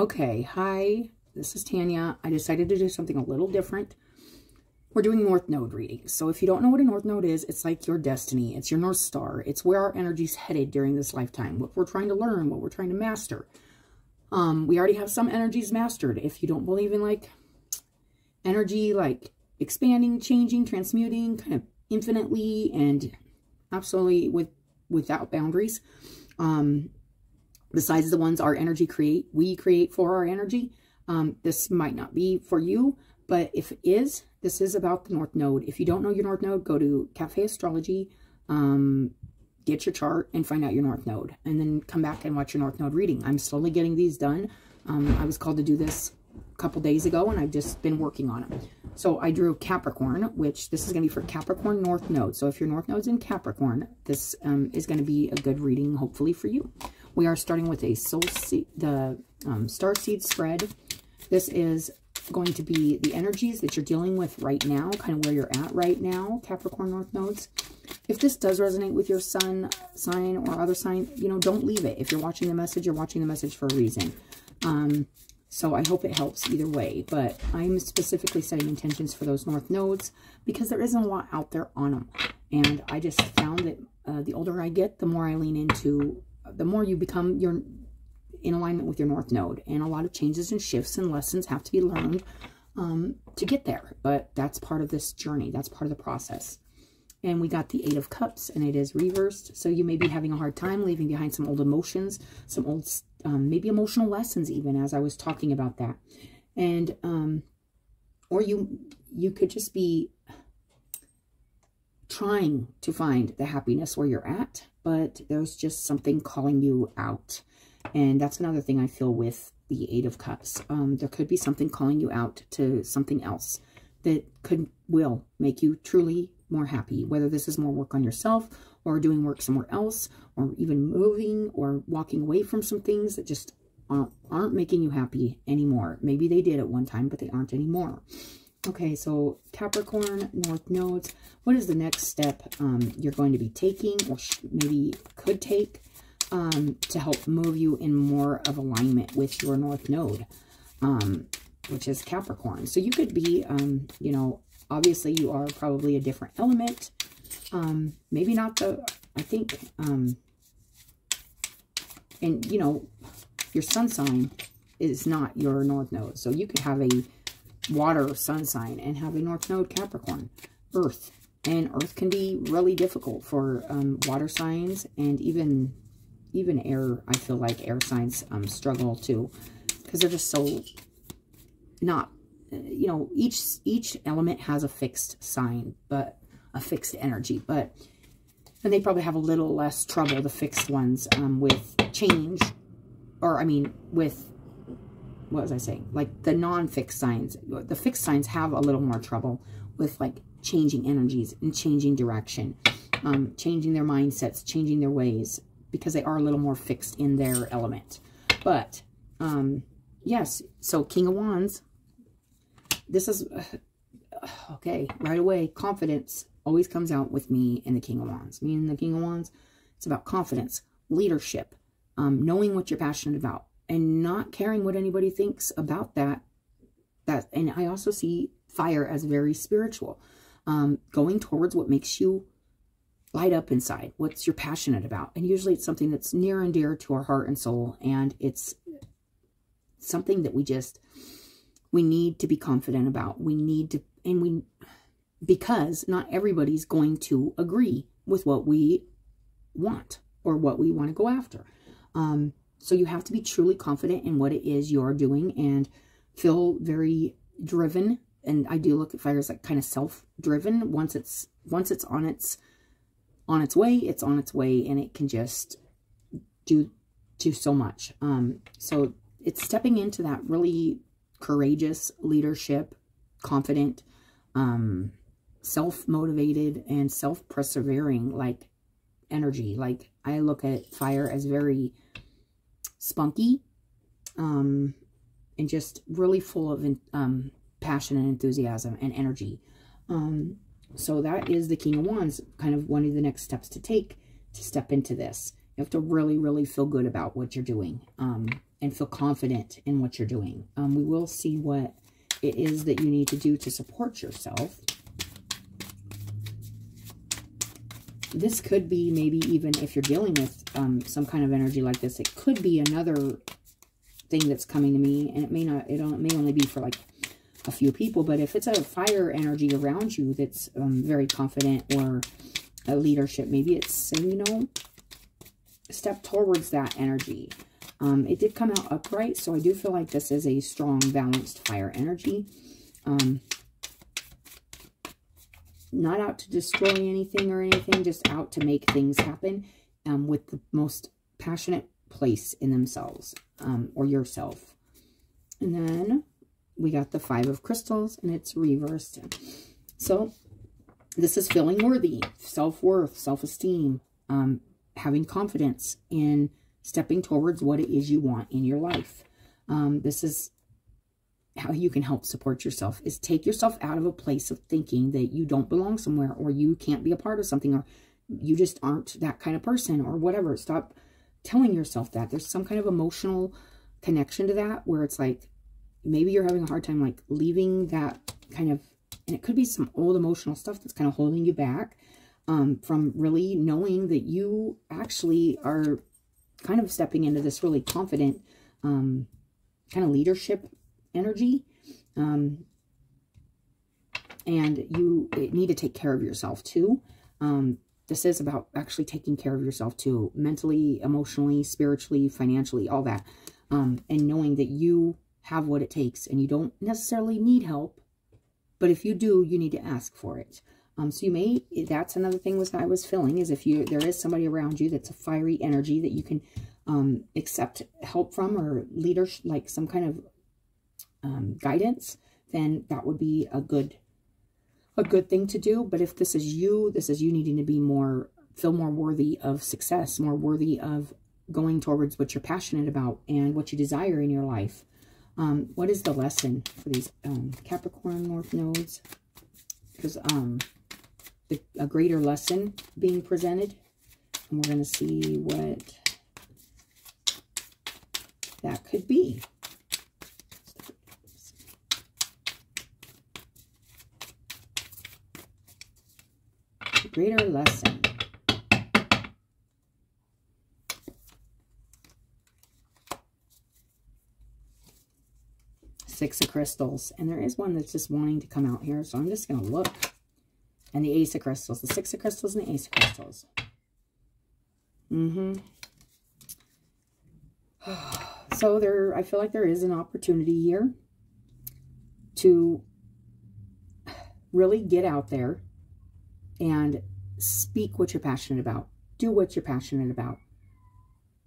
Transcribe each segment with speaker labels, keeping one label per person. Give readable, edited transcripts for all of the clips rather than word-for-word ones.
Speaker 1: Okay, hi, this is Tanya. I decided to do something a little different. We're doing North Node readings. So if you don't know what a North Node is, it's like your destiny. It's your North Star. It's where our energy's headed during this lifetime. What we're trying to learn, what we're trying to master. We already have some energies mastered. If you don't believe in like energy, like expanding, changing, transmuting, kind of infinitely and absolutely without boundaries. Besides the ones our energy we create for our energy. This might not be for you, but if it is, this is about the North Node. If you don't know your North Node, go to Cafe Astrology, get your chart and find out your North Node, and then come back and watch your North Node reading. I'm slowly getting these done. I was called to do this a couple days ago, and I've just been working on it. So I drew Capricorn, which this is going to be for Capricorn North Node. So if your North Node's in Capricorn, this is going to be a good reading, hopefully, for you. We are starting with a star seed spread. This is going to be the energies that you're dealing with right now, kind of where you're at right now, Capricorn North Nodes. If this does resonate with your sun sign or other sign, you know, don't leave it. If you're watching the message, you're watching the message for a reason. So I hope it helps either way, but I'm specifically setting intentions for those North Nodes because there isn't a lot out there on them. And I just found that the older I get, the more I lean into, the more you become in alignment with your North Node. And a lot of changes and shifts and lessons have to be learned to get there. But that's part of this journey. That's part of the process. And we got the 8 of Cups, and it is reversed. So you may be having a hard time leaving behind some old emotions, some old, maybe emotional lessons even, as I was talking about that. And, or you could just be trying to find the happiness where you're at, but there's just something calling you out. And that's another thing I feel with the 8 of Cups. There could be something calling you out to something else that will make you truly more happy, whether this is more work on yourself or doing work somewhere else, or even moving or walking away from some things that just aren't making you happy anymore. Maybe they did at one time, but they aren't anymore. Okay, so Capricorn, North Nodes, what is the next step you're going to be taking, or maybe could take, to help move you in more of alignment with your North Node, which is Capricorn? So you could be, you know, obviously you are probably a different element. Maybe not the, I think, and, you know, your sun sign is not your North Node. So you could have a water sun sign and have a North Node Capricorn, Earth. And Earth can be really difficult for water signs, and even air. I feel like air signs struggle too, because they're just so not, you know, each element has a fixed sign, but a fixed energy, and they probably have a little less trouble, the fixed ones, with change, or I mean with, what was I saying? Like the non-fixed signs. The fixed signs have a little more trouble with like changing energies and changing direction, changing their mindsets, changing their ways, because they are a little more fixed in their element. But yes, so King of Wands, this is, okay, right away, confidence always comes out with me in the King of Wands. Me and the King of Wands, it's about confidence, leadership, knowing what you're passionate about, and not caring what anybody thinks about that. And I also see fire as very spiritual, going towards what makes you light up inside, what you're passionate about. And usually it's something that's near and dear to our heart and soul, and it's something that we need to be confident about. We need to, because not everybody's going to agree with what we want or what we want to go after. So you have to be truly confident in what it is you're doing and feel very driven. And I do look at fire as like kind of self-driven. Once it's on its way, it's on its way, and it can just do so much. So it's stepping into that really courageous leadership, confident, self-motivated, and self-persevering like energy. Like I look at fire as very spunky, and just really full of passion and enthusiasm and energy. So that is the King of Wands, kind of one of the next steps to take to step into this. You have to really, really feel good about what you're doing. and feel confident in what you're doing. We will see what it is that you need to do to support yourself. This could be maybe even if you're dealing with some kind of energy like this, it could be another thing that's coming to me, and it may not, it may only be for like a few people, but if it's a fire energy around you that's very confident, or a leadership, maybe it's, you know, step towards that energy. It did come out upright, so I do feel like this is a strong, balanced fire energy. Not out to destroy anything or anything, just out to make things happen with the most passionate place in themselves, or yourself. And then we got the 5 of crystals, and it's reversed. So this is feeling worthy, self-worth, self-esteem, having confidence in stepping towards what it is you want in your life. This is how you can help support yourself, is take yourself out of a place of thinking that you don't belong somewhere, or you can't be a part of something, or you just aren't that kind of person, or whatever. Stop telling yourself that. There's some kind of emotional connection to that, where it's like, maybe you're having a hard time like leaving that kind of, and it could be some old emotional stuff that's kind of holding you back from really knowing that you actually are kind of stepping into this really confident kind of leadership energy. And you need to take care of yourself too. This is about actually taking care of yourself too, mentally, emotionally, spiritually, financially, all that. And knowing that you have what it takes, and you don't necessarily need help, but if you do, you need to ask for it. So you may, that's another thing was I was feeling, is if there is somebody around you that's a fiery energy that you can accept help from, or leadership, like some kind of guidance, then that would be a good thing to do. But if this is you needing to be feel more worthy of success, more worthy of going towards what you're passionate about and what you desire in your life. What is the lesson for these Capricorn North nodes? Because a greater lesson being presented, and we're going to see what that could be. A greater lesson. Six of crystals, and there is one that's just wanting to come out here, so I'm just going to look. And the Ace of crystals, the Six of crystals, and the Ace of crystals. So I feel like there is an opportunity here to really get out there and speak what you're passionate about, do what you're passionate about.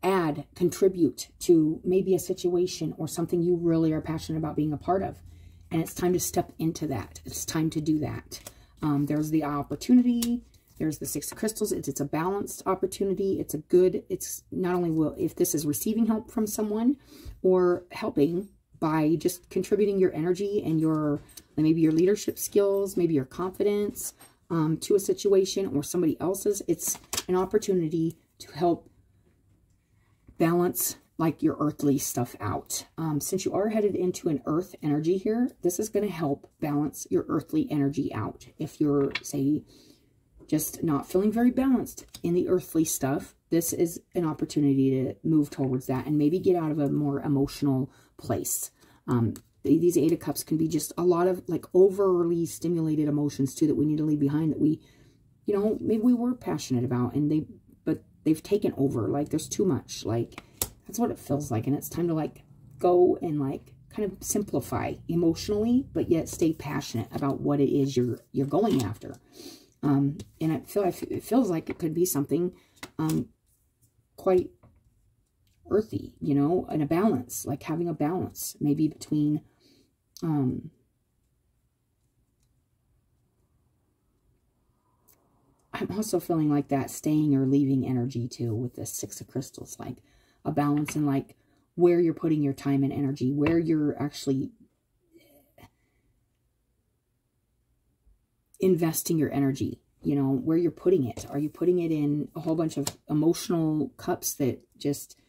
Speaker 1: Add, contribute to maybe a situation or something you really are passionate about being a part of. And it's time to step into that. It's time to do that. There's the opportunity. There's the Six of crystals. It's a balanced opportunity. It's not only if this is receiving help from someone, or helping by just contributing your energy and maybe your leadership skills, maybe your confidence to a situation or somebody else's. It's an opportunity to help balance like your earthly stuff out. Since you are headed into an earth energy here, this is going to help balance your earthly energy out. If you're, say, just not feeling very balanced in the earthly stuff, this is an opportunity to move towards that and maybe get out of a more emotional place. These Eight of Cups can be just a lot of like overly stimulated emotions too that we need to leave behind, that we, you know, maybe we were passionate about, and but they've taken over. Like there's too much. Like that's what it feels like, and it's time to like go and like kind of simplify emotionally, but yet stay passionate about what it is you're going after. And it feels like it could be something quite earthy, you know, and a balance, like having a balance maybe between I'm also feeling like that staying or leaving energy too with the Six of crystals, like a balance in like where you're putting your time and energy, where you're actually investing your energy, you know, where you're putting it. Are you putting it in a whole bunch of emotional cups that just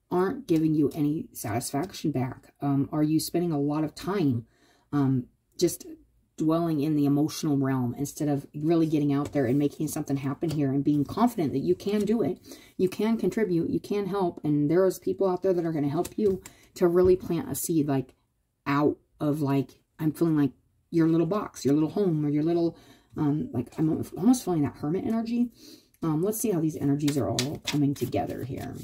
Speaker 1: aren't giving you any satisfaction back? Are you spending a lot of time just dwelling in the emotional realm instead of really getting out there and making something happen here and being confident that you can do it, you can contribute, you can help, and there's people out there that are going to help you to really plant a seed, like out of, like, I'm feeling like your little box, your little home, or your little, like, I'm almost feeling that hermit energy. Let's see how these energies are all coming together here.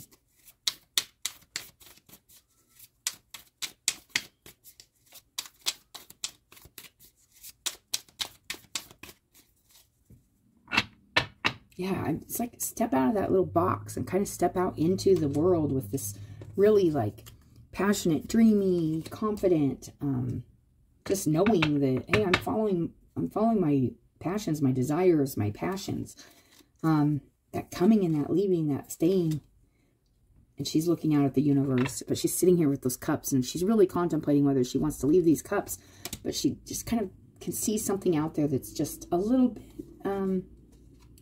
Speaker 1: Yeah, it's like step out of that little box and kind of step out into the world with this really, like, passionate, dreamy, confident, just knowing that, hey, I'm following my passions, my desires, my passions. That coming and that leaving, that staying. And she's looking out at the universe, but she's sitting here with those cups, and she's really contemplating whether she wants to leave these cups, but she just kind of can see something out there that's just a little bit,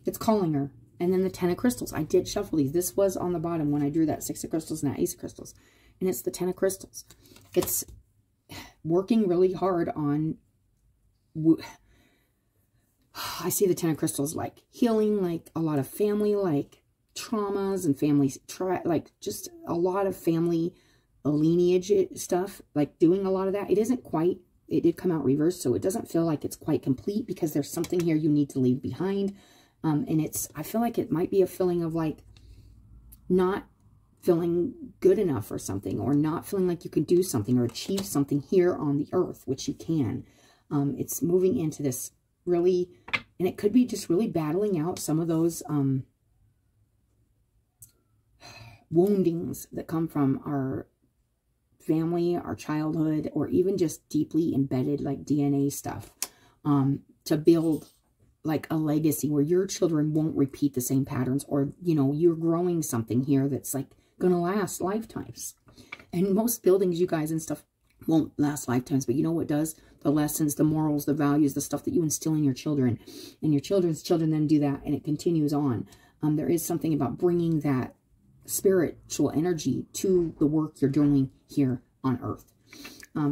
Speaker 1: it's calling her. And then the 10 of crystals. I did shuffle these. This was on the bottom when I drew that 6 of crystals and that ace of crystals. And it's the 10 of crystals. It's working really hard on, I see the 10 of crystals like healing, like a lot of family, like traumas and family, like just a lot of family lineage stuff, like doing a lot of that. It isn't quite, it did come out reversed, so it doesn't feel like it's quite complete because there's something here you need to leave behind. And it's, I feel like it might be a feeling of like not feeling good enough or something, or not feeling like you could do something or achieve something here on the earth, which you can. It's moving into this really, and it could be just really battling out some of those woundings that come from our family, our childhood, or even just deeply embedded like DNA stuff, to build like a legacy where your children won't repeat the same patterns, or, you know, you're growing something here that's like going to last lifetimes. And most buildings, you guys, and stuff won't last lifetimes, but you know what does? The lessons, the morals, the values, the stuff that you instill in your children, and your children's children then do that, and it continues on. There is something about bringing that spiritual energy to the work you're doing here on earth.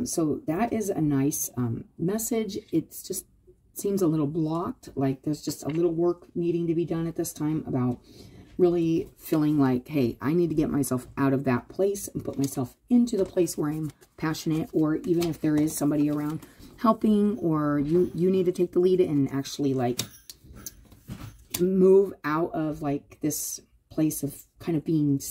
Speaker 1: So that is a nice message. It's just seems a little blocked, like there's just a little work needing to be done at this time about really feeling like, hey, I need to get myself out of that place and put myself into the place where I'm passionate, or even if there is somebody around helping, or you need to take the lead and actually like move out of like this place of kind of being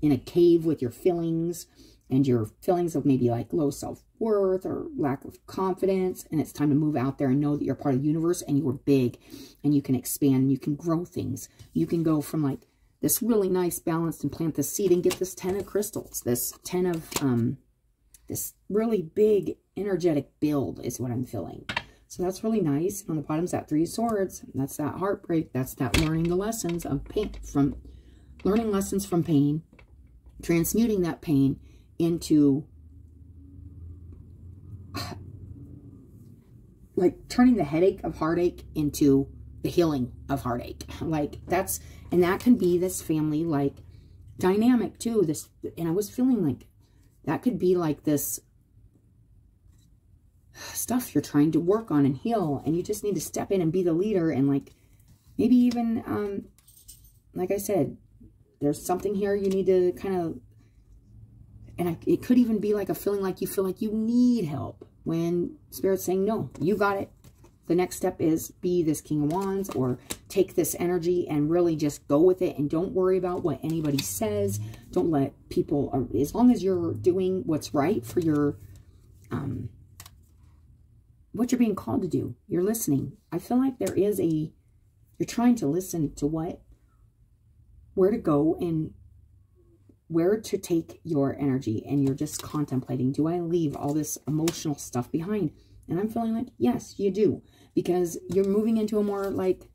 Speaker 1: in a cave with your feelings, and your feelings of maybe like low self-worth or lack of confidence. And it's time to move out there and know that you're part of the universe and you're big and you can expand and you can grow things. You can go from like this really nice balanced and plant this seed and get this 10 of crystals, this 10 of, this really big energetic build is what I'm feeling. So that's really nice. On the bottom's that 3 of swords. That's that heartbreak. That's that learning the lessons of pain, from learning lessons from pain, transmuting that pain into like turning the headache of heartache into the healing of heartache. Like that's, and that can be this family like dynamic too. This, and I was feeling like that could be like this stuff you're trying to work on and heal, and you just need to step in and be the leader, and like maybe even like I said, there's something here you need to kind of, and it could even be like a feeling like you feel like you need help, when Spirit's saying, no, you got it. The next step is be this King of Wands, or take this energy and really just go with it, and don't worry about what anybody says. Don't let people, as long as you're doing what's right for your, what you're being called to do, you're listening. I feel like there is a, you're trying to listen to where to go and where to take your energy, and you're just contemplating, do I leave all this emotional stuff behind? And I'm feeling like, yes, you do, because you're moving into a more like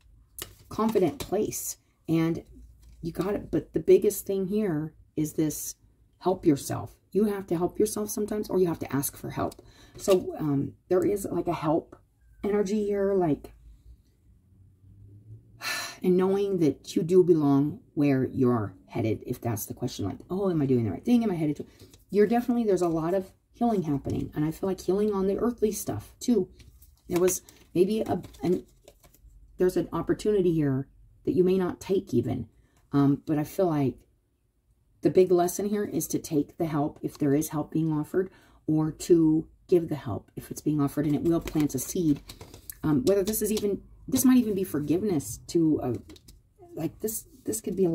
Speaker 1: confident place, and you got it. But the biggest thing here is this, help yourself. You have to help yourself sometimes, or you have to ask for help. So there is like a help energy here, like And knowing that you do belong where you're headed, if that's the question, like, oh, am I doing the right thing? Am I headed to? You're definitely, there's a lot of healing happening. And I feel like healing on the earthly stuff too. There was maybe there's an opportunity here that you may not take even. But I feel like the big lesson here is to take the help if there is help being offered, or to give the help if it's being offered, and it will plant a seed. Whether this is even, this might even be forgiveness to, like this could be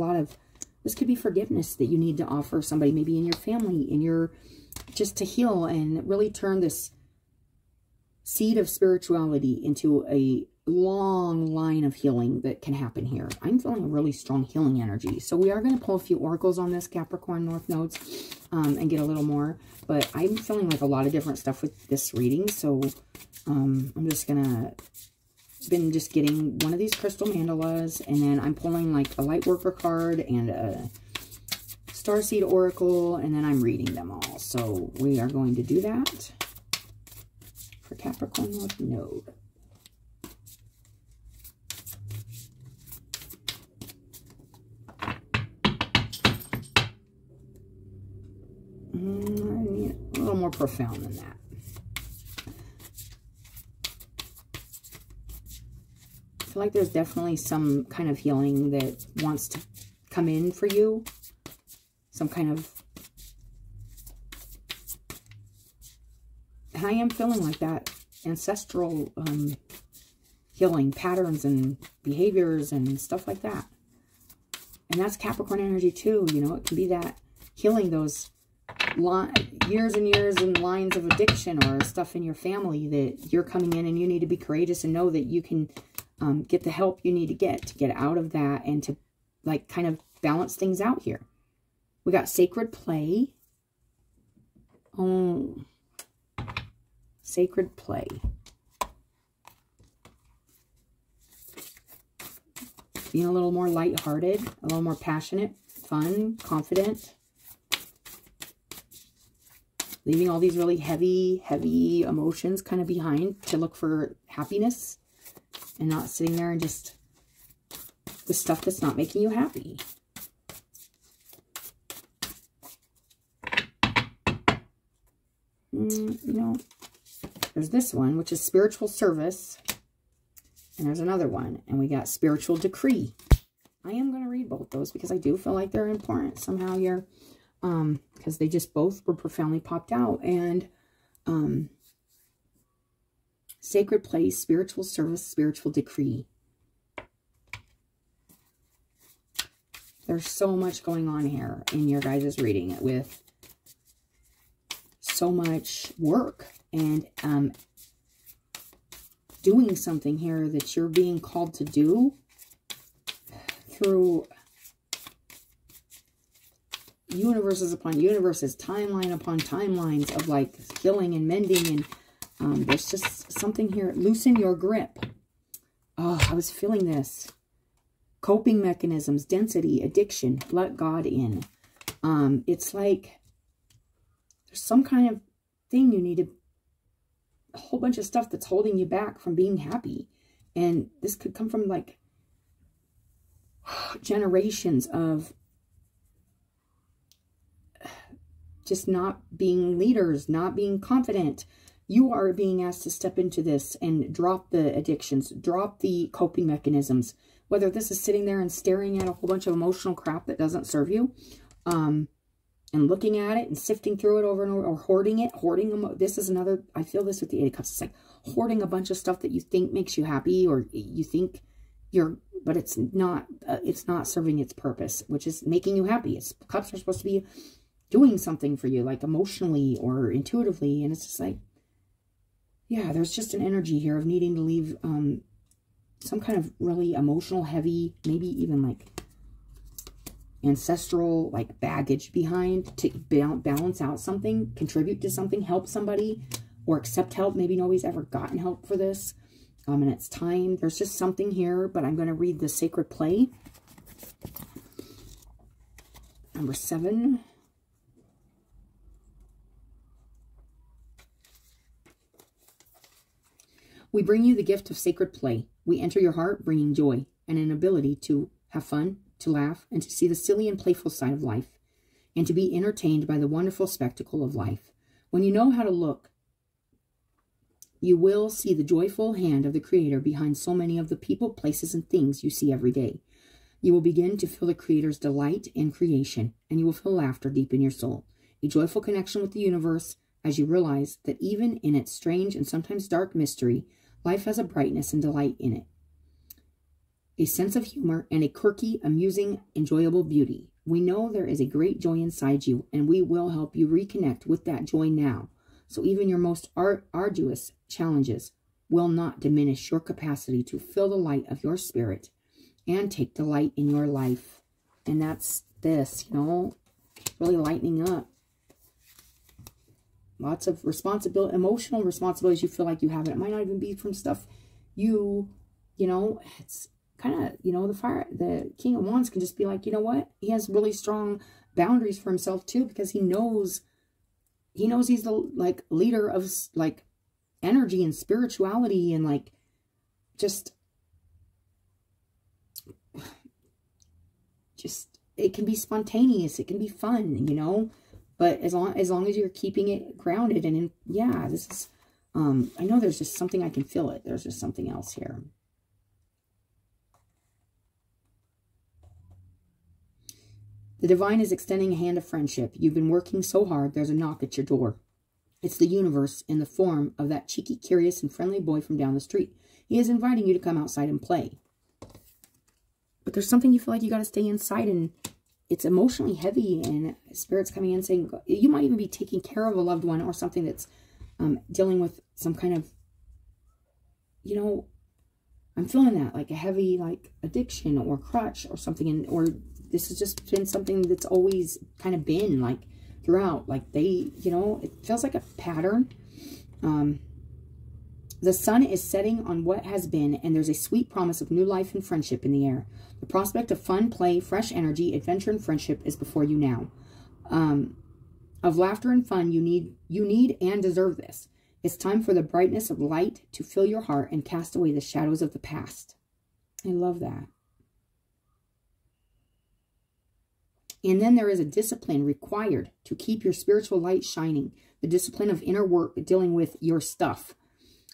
Speaker 1: this could be forgiveness that you need to offer somebody, maybe in your family, just to heal and really turn this seed of spirituality into a long line of healing that can happen here. I'm feeling a really strong healing energy. So we are going to pull a few oracles on this Capricorn North Nodes and get a little more. But I'm feeling like a lot of different stuff with this reading. So I'm just going to, been just getting one of these crystal mandalas, and then I'm pulling like a light worker card and a starseed oracle, and then I'm reading them all. So we are going to do that for Capricorn North Node. I need a little more profound than that. I feel like there's definitely some kind of healing that wants to come in for you. Some kind of... I am feeling like that ancestral healing patterns and behaviors and stuff like that. And that's Capricorn energy too. You know, it can be that healing those years and years and lines of addiction or stuff in your family that you're coming in, and you need to be courageous and know that you can get the help you need to get out of that, and to like kind of balance things out here. We got sacred play. Oh, sacred play. Being a little more lighthearted, a little more passionate, fun, confident. Leaving all these really heavy emotions kind of behind to look for happiness, and not sitting there and just the stuff that's not making you happy. You know, there's this one, which is spiritual service. And there's another one, and we got spiritual decree. I am going to read both those because I do feel like they're important somehow here. Because they just both were profoundly popped out. And sacred place, spiritual service, spiritual decree. There's so much going on here in your guys' reading, with so much work and doing something here that you're being called to do through universes upon universes, timeline upon timelines of like healing and mending. And there's just something here. Loosen your grip. Oh, I was feeling this. Coping mechanisms, density, addiction, let God in. It's like there's some kind of thing you need to, a whole bunch of stuff that's holding you back from being happy. And this could come from like generations of just not being leaders, not being confident. You are being asked to step into this and drop the addictions, drop the coping mechanisms, whether this is sitting there and staring at a whole bunch of emotional crap that doesn't serve you, and looking at it and sifting through it over and over, or hoarding it, this is another, I feel this with the Eight of Cups. It's like hoarding a bunch of stuff that you think makes you happy, or you think you're, but it's not serving its purpose, which is making you happy. Cups are supposed to be doing something for you, like emotionally or intuitively. And it's just like, yeah, there's just an energy here of needing to leave some kind of really emotional, heavy, maybe even like ancestral like baggage behind, to balance out something, contribute to something, help somebody, or accept help. Maybe nobody's ever gotten help for this. And it's time. There's just something here, but I'm going to read the sacred play. Number 7. We bring you the gift of sacred play. We enter your heart, bringing joy. and an ability to have fun, to laugh, and to see the silly and playful side of life, and to be entertained by the wonderful spectacle of life. When you know how to look, you will see the joyful hand of the Creator behind so many of the people, places, and things you see every day. You will begin to feel the Creator's delight in creation, and you will feel laughter deep in your soul, a joyful connection with the universe as you realize that even in its strange and sometimes dark mystery, life has a brightness and delight in it, a sense of humor, and a quirky, amusing, enjoyable beauty. We know there is a great joy inside you, and we will help you reconnect with that joy now. So even your most arduous challenges will not diminish your capacity to feel the light of your spirit and take delight in your life. And that's this, you know, really lightening up. Lots of responsibility, emotional responsibilities you feel like you have. It might not even be from stuff you know, it's kind of, you know, the King of Wands can just be like, you know what? He has really strong boundaries for himself too, because he knows he's the like leader of like energy and spirituality, and like just it can be spontaneous, it can be fun, you know, but as long as you're keeping it grounded. And yeah, this is I know there's just something, I can feel it, there's just something else here. The divine is extending a hand of friendship. You've been working so hard, there's a knock at your door. It's the universe in the form of that cheeky, curious, and friendly boy from down the street. He is inviting you to come outside and play. But there's something you feel like you got to stay inside, and it's emotionally heavy, and Spirit's coming in saying, you might even be taking care of a loved one or something that's dealing with some kind of, you know, I'm feeling that, like a heavy, like addiction or crutch or something, and or this has just been something that's always kind of been like throughout, like they, you know, it feels like a pattern. The sun is setting on what has been, and there's a sweet promise of new life and friendship in the air. The prospect of fun, play, fresh energy, adventure, and friendship is before you now. Of laughter and fun, you need and deserve this. It's time for the brightness of light to fill your heart and cast away the shadows of the past. I love that. And then there is a discipline required to keep your spiritual light shining. The discipline of inner work, dealing with your stuff.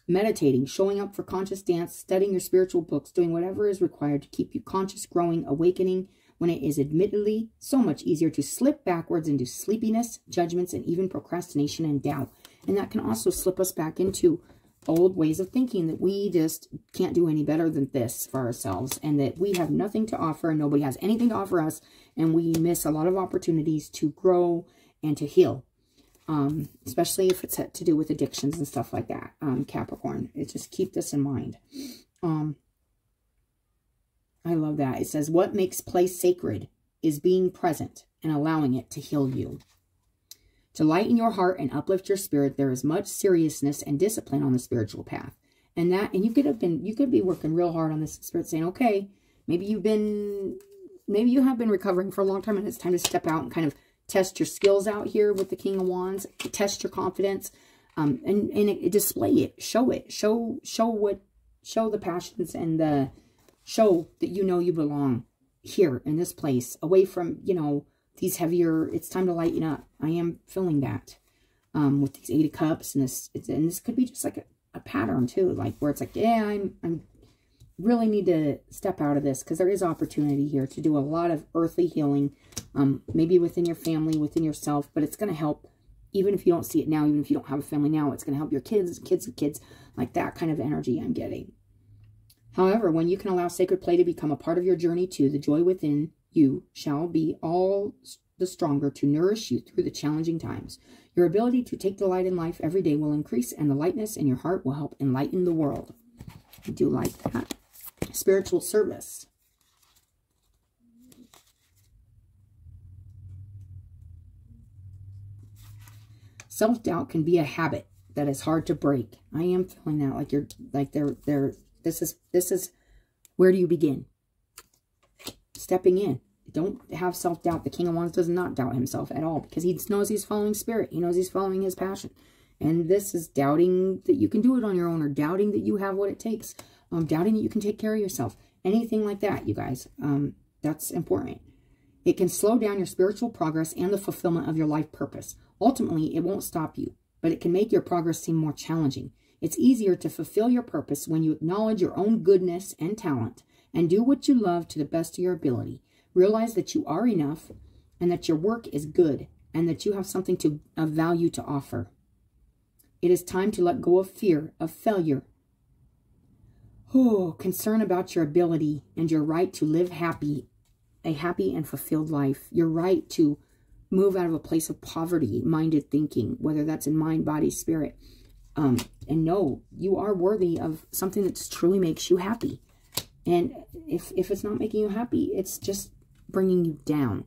Speaker 1: Meditating, showing up for conscious dance, studying your spiritual books, doing whatever is required to keep you conscious, growing, awakening, when it is admittedly so much easier to slip backwards into sleepiness, judgments, and even procrastination and doubt. And that can also slip us back into old ways of thinking that we just can't do any better than this for ourselves, and that we have nothing to offer and nobody has anything to offer us, and we miss a lot of opportunities to grow and to heal, especially if it's to do with addictions and stuff like that. Capricorn, just keep this in mind. I love that. It says, what makes play sacred is being present and allowing it to heal you. To lighten your heart and uplift your spirit, there is much seriousness and discipline on the spiritual path. And you could be working real hard on this spirit, saying, okay, maybe you have been recovering for a long time, and it's time to step out and kind of test your skills out here with the King of Wands, test your confidence, and display it, show the passions, and show that you belong here in this place, away from, these heavier, it's time to lighten up. I am feeling that with these 8 of Cups, and this could be just like a pattern too, like where it's like, yeah, I'm really need to step out of this, because there is opportunity here to do a lot of earthly healing, maybe within your family, within yourself, but it's going to help, even if you don't see it now, even if you don't have a family now, it's going to help your kids, like that kind of energy I'm getting. However, when you can allow sacred play to become a part of your journey too, the joy within you shall be all the stronger to nourish you through the challenging times. Your ability to take delight in life every day will increase, and the lightness in your heart will help enlighten the world. I do like that. Spiritual service. Self-doubt can be a habit that is hard to break. I am feeling that, this is where do you begin? Stepping in. Don't have self-doubt. The King of Wands does not doubt himself at all, because he knows he's following spirit. He knows he's following his passion. And this is doubting that you can do it on your own, or doubting that you have what it takes. Doubting that you can take care of yourself. anything like that, you guys. That's important. It can slow down your spiritual progress and the fulfillment of your life purpose. Ultimately, it won't stop you, but it can make your progress seem more challenging. It's easier to fulfill your purpose when you acknowledge your own goodness and talent and do what you love to the best of your ability. Realize that you are enough and that your work is good and that you have something of value to offer. It is time to let go of fear, of failure, concern about your ability and your right to live a happy and fulfilled life. Your right to move out of a place of poverty-minded thinking, whether that's in mind, body, spirit. And know you are worthy of something that truly makes you happy. And if it's not making you happy, it's just bringing you down.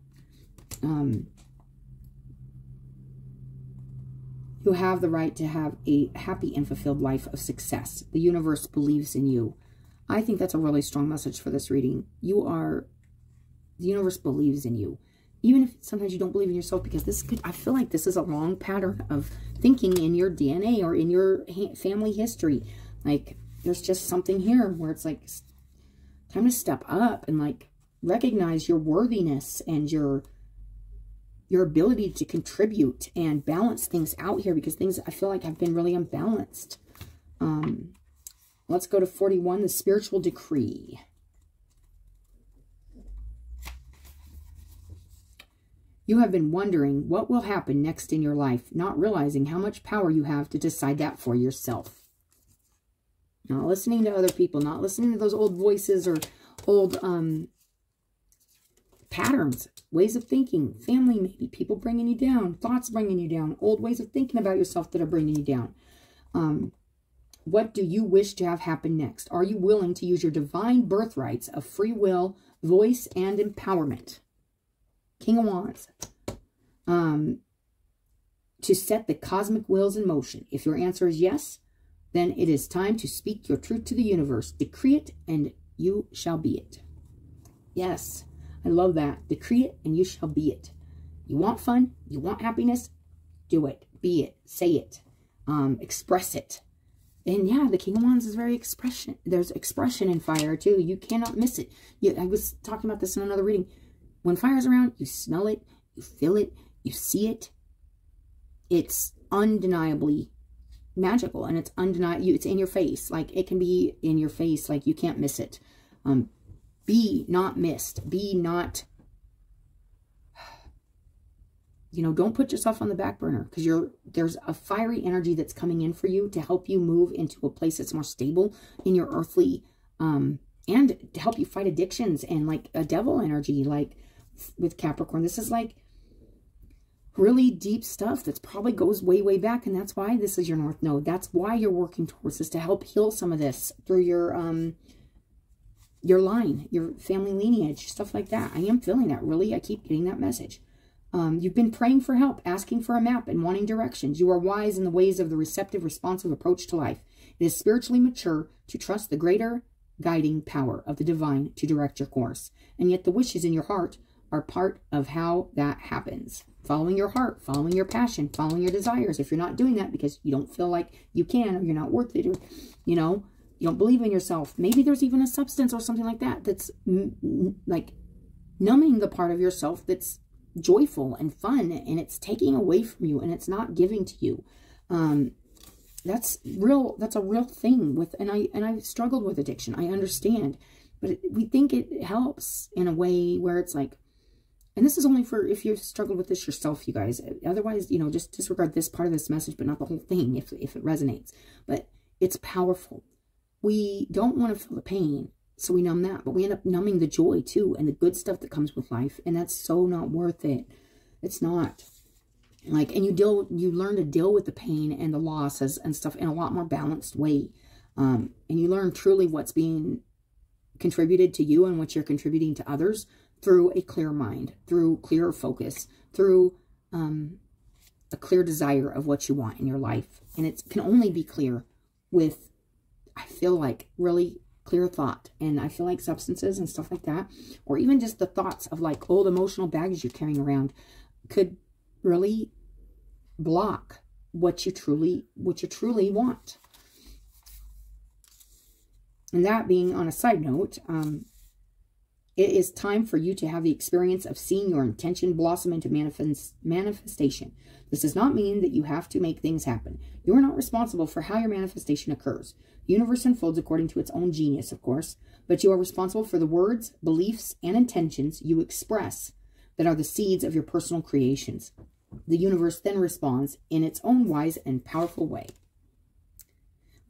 Speaker 1: You have the right to have a happy and fulfilled life of success. The universe believes in you. I think that's a really strong message for this reading. The universe believes in you. Even if sometimes you don't believe in yourself, because I feel like this is a long pattern of thinking in your DNA or in your family history. Like, there's just something here where it's like, time to step up and like recognize your worthiness and your ability to contribute and balance things out here, because things I feel like have been really unbalanced. Let's go to 41, the spiritual decree. You have been wondering what will happen next in your life, not realizing how much power you have to decide that for yourself. Not listening to other people, not listening to those old voices or old patterns, ways of thinking, family maybe, people bringing you down, thoughts bringing you down, old ways of thinking about yourself that are bringing you down. What do you wish to have happen next? Are you willing to use your divine birthrights of free will, voice, and empowerment? King of Wands. To set the cosmic wheels in motion. If your answer is yes, then it is time to speak your truth to the universe. Decree it and you shall be it. Yes, I love that. Decree it and you shall be it. You want fun? You want happiness? Do it. Be it. Say it. Express it. And yeah, the King of Wands is very expression. There's expression in fire too. You cannot miss it. I was talking about this in another reading. When fire's around, you smell it, you feel it, you see it. It's undeniably magical, and it's undeniable. It's in your face. Like, it can be in your face. Like, you can't miss it. Be not missed. Be not, don't put yourself on the back burner, because there's a fiery energy that's coming in for you to help you move into a place that's more stable in your earthly, and to help you fight addictions and like a devil energy, like with Capricorn. This is like really deep stuff that's probably goes way, way back. And that's why this is your North Node. That's why you're working towards this, to help heal some of this through your line, your family lineage, stuff like that. I am feeling that, really. I keep getting that message. You've been praying for help, asking for a map, and wanting directions. You are wise in the ways of the receptive, responsive approach to life. It is spiritually mature to trust the greater guiding power of the divine to direct your course. And yet the wishes in your heart are part of how that happens. Following your heart, following your passion, following your desires. If you're not doing that because you don't feel like you can, or you're not worth it, or, you don't believe in yourself. Maybe there's even a substance or something like that that's like numbing the part of yourself that's joyful and fun, and it's taking away from you, and it's not giving to you. That's a real thing and I've struggled with addiction. I understand, but we think it helps in a way where it's like, and this is only for if you've struggled with this yourself, you guys. Otherwise, just disregard this part of this message, but not the whole thing if it resonates. But it's powerful. We don't want to feel the pain, so we numb that, but we end up numbing the joy too, and the good stuff that comes with life, and that's so not worth it. It's not. Like, and you learn to deal with the pain and the losses and stuff in a lot more balanced way. And you learn truly what's being contributed to you and what you're contributing to others through a clear mind, through clearer focus, through a clear desire of what you want in your life. And it can only be clear with, I feel like, really clear thought. And I feel like substances and stuff like that, or even just the thoughts of like old emotional baggage you're carrying around, could really block what you truly want. And that being on a side note, It is time for you to have the experience of seeing your intention blossom into manifestation. This does not mean that you have to make things happen. You are not responsible for how your manifestation occurs. The universe unfolds according to its own genius, of course, but you are responsible for the words, beliefs, and intentions you express that are the seeds of your personal creations. The universe then responds in its own wise and powerful way.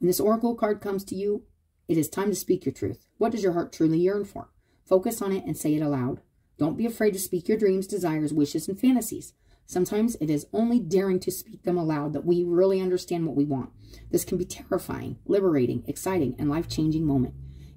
Speaker 1: When this oracle card comes to you, it is time to speak your truth. What does your heart truly yearn for? Focus on it and say it aloud. Don't be afraid to speak your dreams, desires, wishes, and fantasies. Sometimes it is only daring to speak them aloud that we really understand what we want. This can be terrifying, liberating, exciting, and life-changing moment.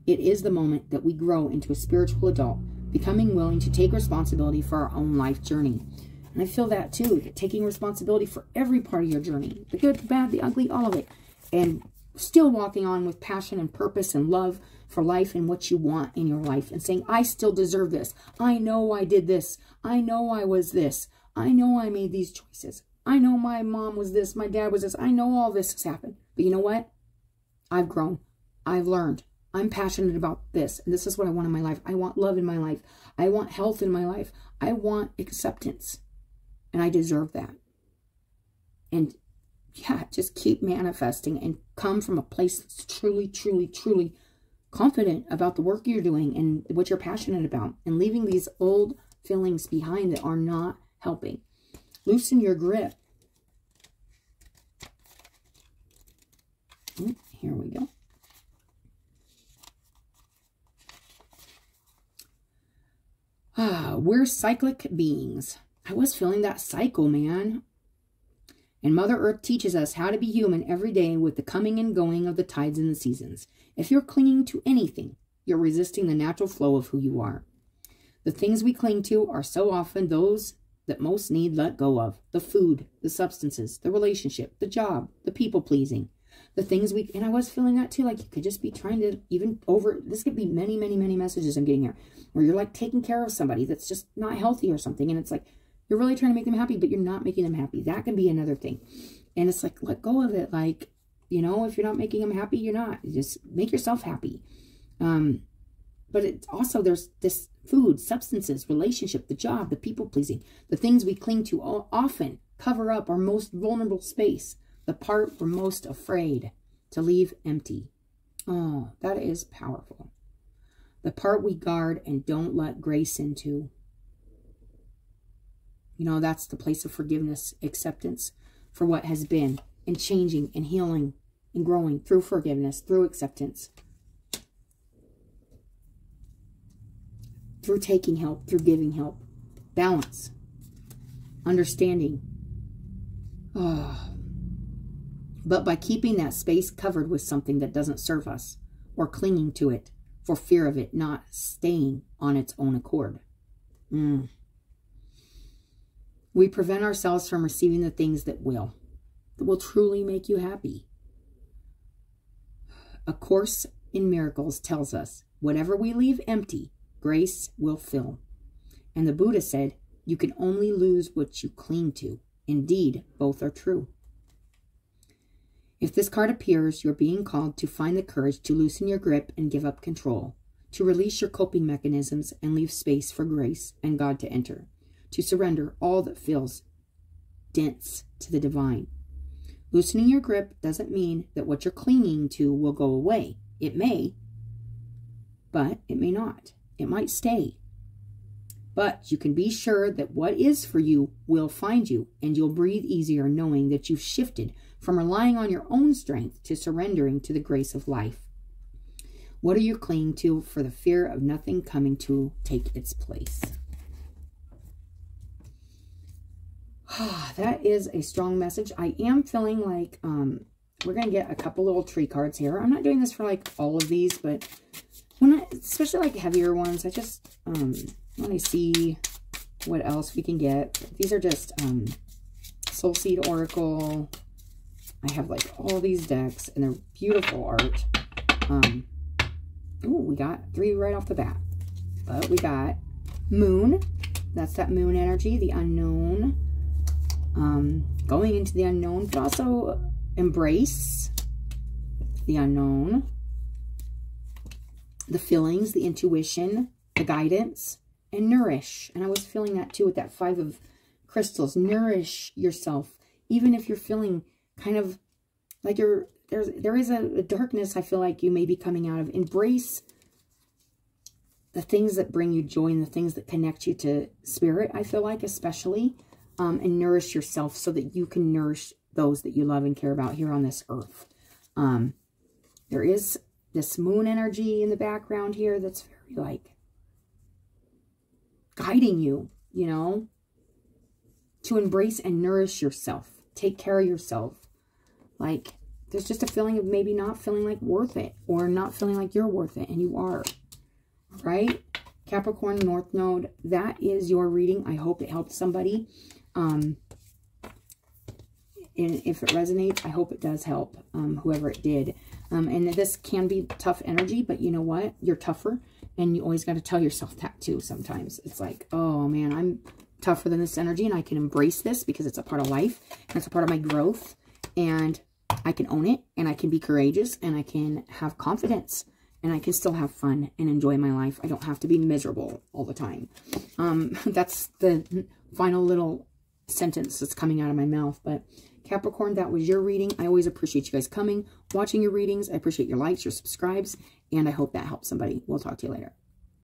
Speaker 1: It is the moment that we grow into a spiritual adult, becoming willing to take responsibility for our own life journey. And I feel that too, taking responsibility for every part of your journey, the good, the bad, the ugly, all of it. And still walking on with passion and purpose and love for life and what you want in your life. And saying, I still deserve this. I know I did this. I know I was this. I know I made these choices. I know my mom was this. My dad was this. I know all this has happened. But you know what? I've grown. I've learned. I'm passionate about this. And this is what I want in my life. I want love in my life. I want health in my life. I want acceptance. And I deserve that. And yeah, just keep manifesting and come from a place that's truly, truly, truly confident about the work you're doing and what you're passionate about, and leaving these old feelings behind that are not helping. Loosen your grip. Here we go. We're cyclic beings. I was feeling that cycle, man. And Mother Earth teaches us how to be human every day with the coming and going of the tides and the seasons. If you're clinging to anything, you're resisting the natural flow of who you are. The things we cling to are so often those that most need let go of. The food, the substances, the relationship, the job, the people-pleasing. The things and I was feeling that too, like you could just be trying to this could be many, many, many messages I'm getting here, where you're like taking care of somebody that's just not healthy or something, and it's like, you're really trying to make them happy, but you're not making them happy. That can be another thing. And it's like, let go of it. Like, you know, if you're not making them happy, you're not. Just make yourself happy. But it also, there's this food, substances, relationship, the job, the people-pleasing. The things we cling to often cover up our most vulnerable space. The part we're most afraid to leave empty. Oh, that is powerful. The part we guard and don't let grace into. You know, that's the place of forgiveness, acceptance for what has been, and changing and healing and growing through forgiveness, through acceptance, through taking help, through giving help, balance, understanding. But by keeping that space covered with something that doesn't serve us, or clinging to it for fear of it not staying on its own accord. We prevent ourselves from receiving the things that will truly make you happy. A Course in Miracles tells us, whatever we leave empty, grace will fill. And the Buddha said, you can only lose what you cling to. Indeed, both are true. If this card appears, you're being called to find the courage to loosen your grip and give up control, to release your coping mechanisms and leave space for grace and God to enter, to surrender all that feels dense to the divine. Loosening your grip doesn't mean that what you're clinging to will go away. It may, but it may not. It might stay. But you can be sure that what is for you will find you, and you'll breathe easier knowing that you've shifted from relying on your own strength to surrendering to the grace of life. What are you clinging to for the fear of nothing coming to take its place? That is a strong message. I am feeling like we're going to get a couple little tree cards here. I'm not doing this for like all of these, but especially like heavier ones, I just want to see what else we can get. These are just Soul Seed Oracle. I have like all these decks, and they're beautiful art. Ooh, we got 3 right off the bat. But we got Moon. That's that moon energy, the unknown. Going into the unknown, but also embrace the unknown. The feelings, the intuition, the guidance, and nourish. And I was feeling that too with that 5 of crystals. Nourish yourself. Even if you're feeling kind of like there is a darkness I feel like you may be coming out of. Embrace the things that bring you joy and the things that connect you to spirit, I feel like, especially. And nourish yourself so that you can nourish those that you love and care about here on this earth. There is this moon energy in the background here that's very, like, guiding you, you know, to embrace and nourish yourself. Take care of yourself. Like, there's just a feeling of maybe not feeling like worth it, or not feeling like you're worth it, and you are. Right? Capricorn North Node, that is your reading. I hope it helped somebody. And if it resonates, I hope it does help whoever it did. And this can be tough energy, but you know what? You're tougher, and you always got to tell yourself that too sometimes. It's like, oh man, I'm tougher than this energy, and I can embrace this because it's a part of life, and it's a part of my growth, and I can own it, and I can be courageous, and I can have confidence, and I can still have fun and enjoy my life. I don't have to be miserable all the time. That's the final little sentence that's coming out of my mouth. But Capricorn, that was your reading. I always appreciate you guys coming, watching your readings. I appreciate your likes, your subscribes, and I hope that helps somebody. We'll talk to you later.